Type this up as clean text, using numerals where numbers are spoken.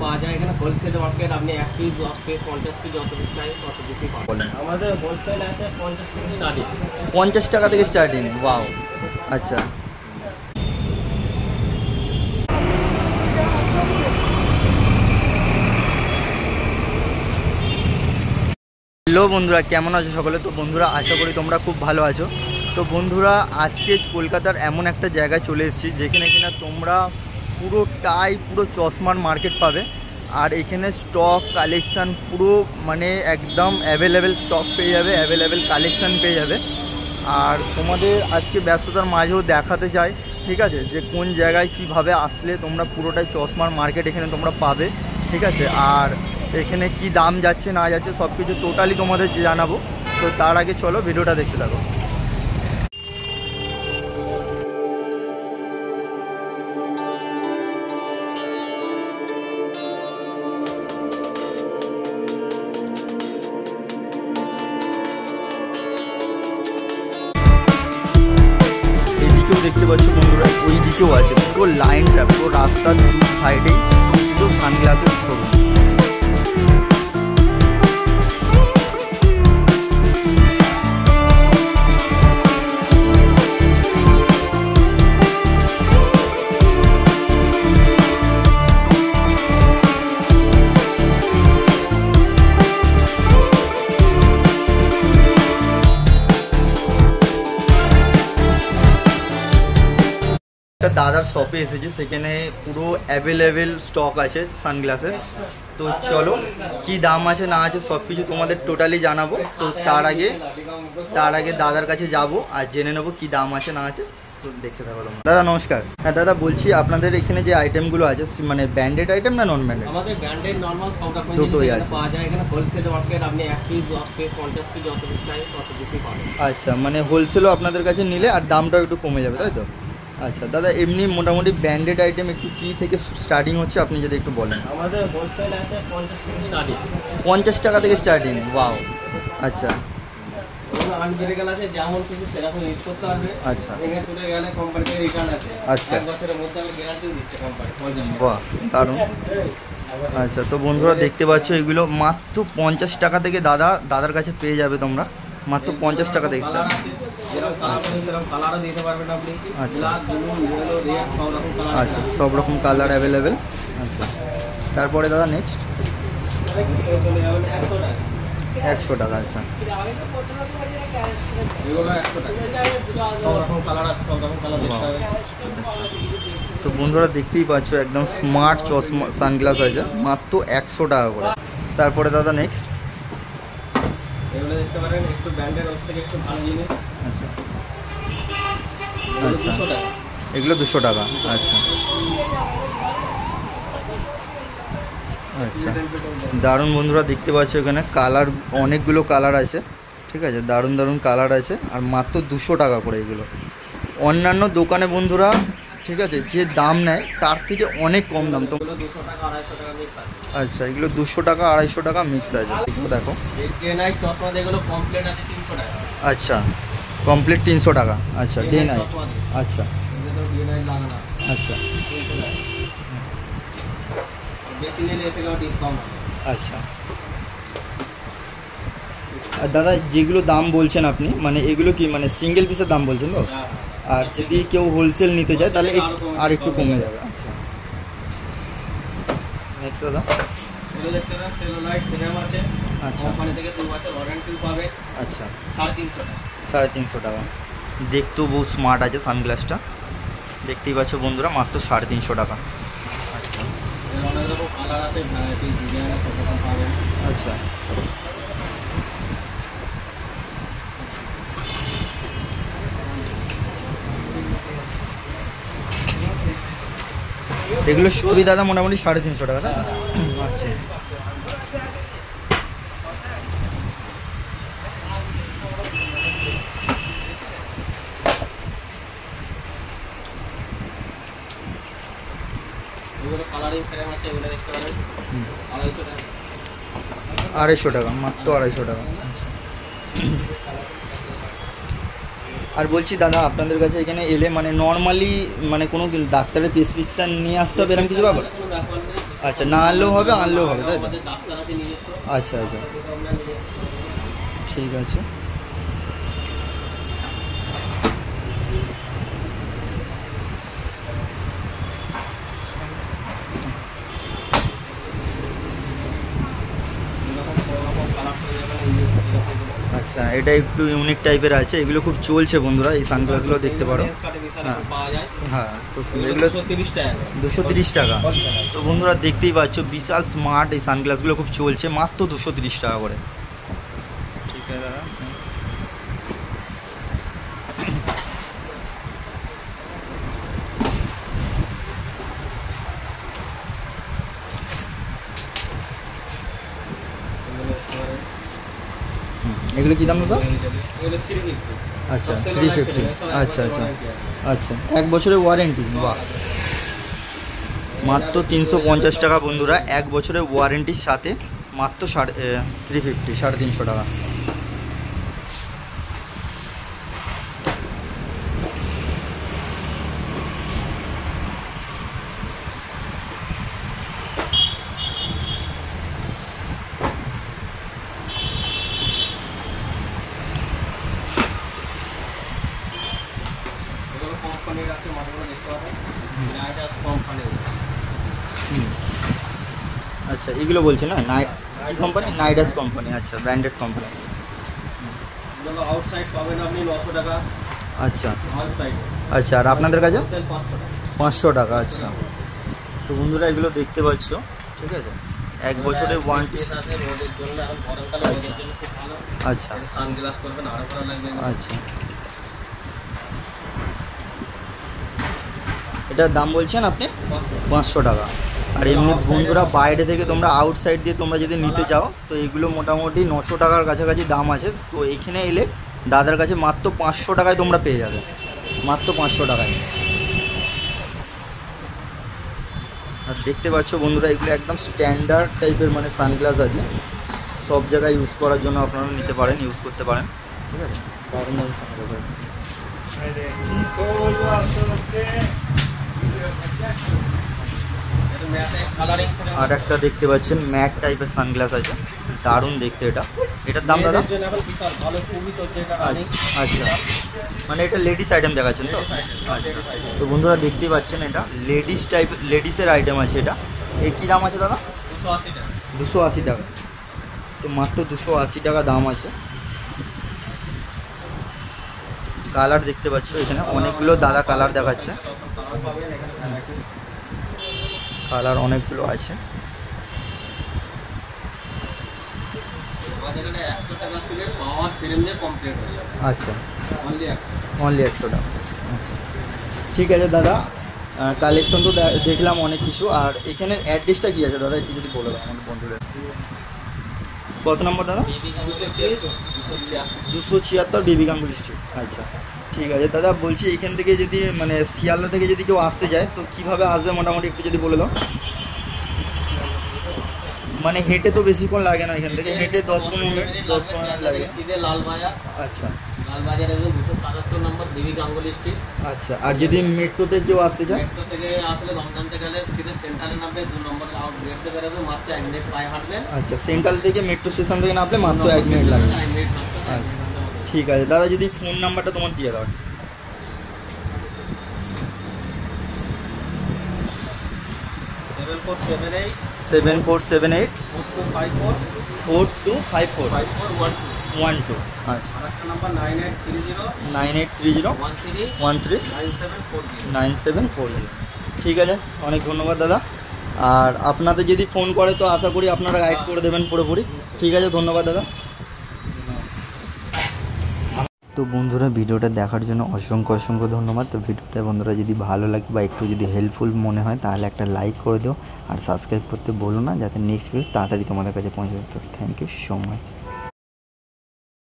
পাওয়া যায়। এখানে হোলসেল মার্কেট, আপনি 1 পিস 10 পিস 50 পিস যত পিস চাই তত পিসই পাবেন। আমাদের হোলসেল আছে 50 থেকে স্টার্টিং। 50 টাকা থেকে স্টার্টিং। ওয়াও, আচ্ছা। হ্যালো বন্ধুরা, কেমন আছো সকলে? তো বন্ধুরা, আশা করি তোমরা খুব ভালো আছো। তো বন্ধুরা, আজকে কলকাতার এমন একটা জায়গায় চলে এসেছি যেখানে কিনা তোমরা পুরো চশমার মার্কেট পাবে। আর এখানে স্টক কালেকশান পুরো মানে একদম অ্যাভেলেবেল স্টক পেয়ে যাবে, অ্যাভেলেবেল কালেকশান পেয়ে যাবে। আর তোমাদের আজকে ব্যস্ততার মাঝেও দেখাতে চাই, ঠিক আছে, যে কোন জায়গায় কিভাবে আসলে তোমরা পুরোটাই চশমার মার্কেট এখানে তোমরা পাবে, ঠিক আছে। আর এখানে কি দাম যাচ্ছে না যাচ্ছে সব কিছু টোটালি তোমাদের জানাবো। তো তার আগে চলো ভিডিওটা দেখতে থাকো। এইদিকেও দেখতে পাচ্ছ বন্ধুরা, ওই দিকেও আছে, পুরো লাইনটা পুরো রাস্তার দু সাইডেই পুরো সানগ্লাসের শোরুম। দাদার শপে এসেছে, সেখানে পুরো অ্যাভেলেবেল স্টক আছে সানগ্লাসের। তো চলো কি দাম আছে না আছে সব কিছু তোমাদের টোটালি জানাবো। তো তার আগে দাদার কাছে যাব আর জেনে নেবো কি দাম আছে না আছে। তো দেখতে থাকো তোমরা। দাদা নমস্কার। হ্যাঁ দাদা, বলছি আপনাদের এখানে যে আইটেমগুলো আছে মানে ব্র্যান্ডেড আইটেম না নন ব্র্যান্ডেড? আমাদের ব্র্যান্ডেড নরমাল সব রকম দুটোই জিনিস আছে পাওয়া যায়। এখানে হোলসেল মার্কেট, আপনি 1 পিস 10 পিস 50 পিস যত পিস চাই তত পিসই পাবেন। আচ্ছা, মানে হোলসেলও আপনাদের কাছে নিলে আর দামটাও একটু কমে যাবে, তাই তো? আচ্ছা দাদা, এমনি মোটামুটি ব্র্যান্ডেড আইটেম একটু কী থেকে স্টার্টিং হচ্ছে আপনি যদি একটু বলেন। আমাদের হোলসেল আছে 50 থেকে স্টার্টিং। 50 টাকা থেকে স্টার্টিং। ওয়াও, আচ্ছা। ওগুলো আনব্রেকেবল আছে, যেমন কিছু সেরকম ইউজ করতে পারবে। আচ্ছা, এখানে চলে গেলে কোম্পানি থেকে রিটার্ন আছে। আচ্ছা, 1 বছরের মধ্যে আমি গ্যারান্টিও দিচ্ছি কোম্পানি। বাহ, দারুণ। আচ্ছা, তো বন্ধুরা দেখতে পাচ্ছ এগুলো মাত্র 50 টাকা থেকে দাদার কাছে পেয়ে যাবে তোমরা, মাত্র 50 টাকা থেকে। আচ্ছা, সব রকম কালার অ্যাভেলেবেল। আচ্ছা, তারপরে দাদা নেক্সট 100 টাকা। আচ্ছা, তো বন্ধুরা দেখতেই পাচ্ছ একদম স্মার্ট চশমা সানগ্লাস আছে, মাত্র 100 টাকা করে। তারপরে দাদা নেক্সট এগুলো দেখতে পারেন, একটু ব্র্যান্ডের ওর থেকে একটু ভালো জিনিস। আচ্ছা, আচ্ছা, 200 টাকা। এগুলো 200 টাকা। আচ্ছা আচ্ছা, দারুণ। বন্ধুরা দেখতে পাচ্ছ এখানে কালার, অনেকগুলো কালার আছে, ঠিক আছে, দারুণ দারুণ কালার আছে। আর মাত্র 200 টাকা করে এগুলো। অন্যান্য দোকানে বন্ধুরা, ঠিক আছে, যে দাম নেয় তার থেকে অনেক কম দাম। তো 200 টাকা 250 টাকা মিক্স আছে। আচ্ছা, এগুলো 200 টাকা 250 টাকা মিক্স আছে। এগুলো দেখো, ডে-নাইট চশমা যেগুলো কমপ্লিট আছে 300 টাকা। আচ্ছা, কমপ্লিট 300 টাকা। আচ্ছা, ডে নাইট। আচ্ছা, ডে-নাইট লাগানো। আচ্ছা, 300 টাকা। বেশি নিলে এর থেকেও ডিসকাউন্ট হবে। আচ্ছা। আর দাদা যেগুলো দাম বলছেন আপনি, মানে এগুলো কি মানে সিঙ্গেল পিসের দাম বলছেন তো? আর যদি কেউ হোলসেল নিতে চায় তাহলে আর একটু কমে যাবে। আচ্ছা, নেক্সট দাদা এগুলো দেখতে পারেন, সেলুলাইট ফ্রেম আছে। আচ্ছা, কোম্পানি থেকে 2 বছর ওয়ারেন্টি পাবে। আচ্ছা, 350 টাকা। 350 টাকা। দেখতেও বহু স্মার্ট আছে সানগ্লাসটা, দেখতেই পাচ্ছ বন্ধুরা, মাত্র 350 টাকা। আচ্ছা, এর অনেক রকম কালার আছে, ভ্যারাইটি ডিজাইন সব রকম পাবেন। আচ্ছা, এগুলো সবই দাদা মোটামুটি 350 টাকা, তাই? আচ্ছা, এগুলো কালারিং ফ্রেম আছে, এগুলো দেখতে পারেন 250 টাকা। 250 টাকা, মাত্র 250 টাকা। আর বলছি দাদা, আপনাদের কাছে এখানে এলে মানে নর্মালি মানে কোনো ডাক্তারের প্রেসক্রিপশন নিয়ে আসতে হবে এরকম কিছু ব্যাপার? আচ্ছা, না আনলেও হবে, আনলেও হবে, তাই তো? আমাদের ডাক্তার আছে নিজস্ব। আচ্ছা আচ্ছা, আমরা নিজস্ব। ঠিক আছে। আচ্ছা, এটা একটু ইউনিক টাইপের আছে, এগুলো খুব চলছে বন্ধুরা, এই সানগ্লাসগুলো দেখতে পারো। হ্যাঁ হ্যাঁ, খুব সুন্দর। এগুলো 230 টাকা। তো বন্ধুরা দেখতেই পাচ্ছ বিশাল স্মার্ট এই সানগ্লাসগুলো খুব চলছে, মাত্র 230 টাকা করে। ঠিক আছে দাদা। এগুলো কী দাম দাদা? আচ্ছা 350। আচ্ছা আচ্ছা আচ্ছা, 1 বছরের ওয়ারেন্টি। বাহ, মাত্র 350 টাকা বন্ধুরা, 1 বছরের ওয়ারেন্টির সাথে মাত্র 350, 350 টাকা। আচ্ছা, এগুলো বলছে না কোম্পানি, নাইডাস কোম্পানি। আচ্ছা, ব্র্যান্ডেড কোম্পানি। আউটসাইড পাবেন আপনি 900 টাকা। আচ্ছা আউটসাইড। আচ্ছা, আর আপনাদের কাছে 500 টাকা। 500 টাকা। আচ্ছা, তো বন্ধুরা এগুলো দেখতে পাচ্ছ, ঠিক আছে, 1 বছরের ওয়ারেন্টি। সাথে রোদের জন্য, এখন গরমকালে রোদের জন্য খুব ভালো। আচ্ছা সানগ্লাস করবেন আরো ভালো লাগবে। আচ্ছা, এটার দাম বলছেন আপনি 500 টাকা। আর এমনি বন্ধুরা বাইরে থেকে তোমরা আউটসাইড দিয়ে তোমরা যদি নিতে চাও তো এগুলো মোটামুটি 900 টাকার কাছাকাছি দাম আছে। তো এখানে এলে দাদার কাছে মাত্র 500 টাকায় তোমরা পেয়ে যাবে, মাত্র 500 টাকায়। আর দেখতে পাচ্ছ বন্ধুরা এগুলো একদম স্ট্যান্ডার্ড টাইপের মানে সানগ্লাস আছে, সব জায়গায় ইউজ করার জন্য আপনারা নিতে পারেন, ইউজ করতে পারেন। ঠিক আছে, দারুণ দারুণ সানগ্লাস আছে। আর একটা দেখতে পাচ্ছেন ম্যাট টাইপের সানগ্লাস আছে, দারুণ দেখতে। এটার দাম দাদা? আচ্ছা, মানে এটা লেডিস আইটেম দেখাচ্ছেন তো? আচ্ছা, তো বন্ধুরা দেখতেই পাচ্ছেন এটা লেডিসের আইটেম আছে। এটা এর কী দাম আছে দাদা? 280 টাকা। তো মাত্র 280 টাকা দাম আছে। কালার দেখতে পাচ্ছ এখানে অনেকগুলো দাদা কালার দেখাচ্ছে, কালার অনেকগুলো আছে। আচ্ছা, অনলি 100 টাকা। আচ্ছা, ঠিক আছে দাদা, কালেকশন তো দেখলাম অনেক কিছু। আর এখানের অ্যাড্রেসটা কী আছে দাদা, একটু যদি বলে দাও আমাদের বন্ধুদের। কত নম্বর দাদা? 276 বিবি গাঙ্গুলি স্ট্রিট। আচ্ছা, ঠিক আছে দাদা, বলছি এখান থেকে যদি মানে শিয়ালদা থেকে যদি কেউ আসতে যায় তো কীভাবে আসবে মোটামুটি একটু যদি বলে দাও। মানে হেঁটে তো বেশিক্ষণ লাগে না, এখান থেকে হেঁটে 10-15 মিনিট, 10-15 মিনিট লাগে। সিধে লালবাজার। আচ্ছা, লালবাজার একদম 277 নম্বর বিবি গাঙ্গুলি স্ট্রিট। আচ্ছা, আর যদি মেট্রোতে কেউ আসতে চায়? মেট্রো থেকে আসলে দমদমতে গেলে সিধে সেন্টারে নামবে, 2 নম্বর আউট গেট থেকে বেরোবে, মাত্র 1 মিনিট পায়ে হাঁটবেন। আচ্ছা, সেন্ট্রাল থেকে মেট্রো স্টেশন থেকে নামলে মাত্র 1 মিনিট লাগবে। আচ্ছা, ঠিক আছে দাদা, যদি ফোন নাম্বারটা তোমার দিয়ে দাও। 7478 4254 12। আচ্ছা, আরেকটা নাম্বার 9830 13 9740। ঠিক আছে, অনেক ধন্যবাদ দাদা। আর আপনাদের যদি ফোন করে তো আশা করি আপনারা গাইড করে দেবেন পুরোপুরি। ঠিক আছে, ধন্যবাদ দাদা। তো বন্ধুরা ভিডিওটা দেখার জন্য অসংখ্য অসংখ্য ধন্যবাদ। তো ভিডিওটা বন্ধুরা যদি ভালো লাগে বা একটু যদি হেল্পফুল মনে হয় তাহলে একটা লাইক করে দিও, আর সাবস্ক্রাইব করতে বলো না, যাতে নেক্সট ভিডিও তাড়াতাড়ি তোমাদের কাছে পৌঁছে যেত। Thank you so much.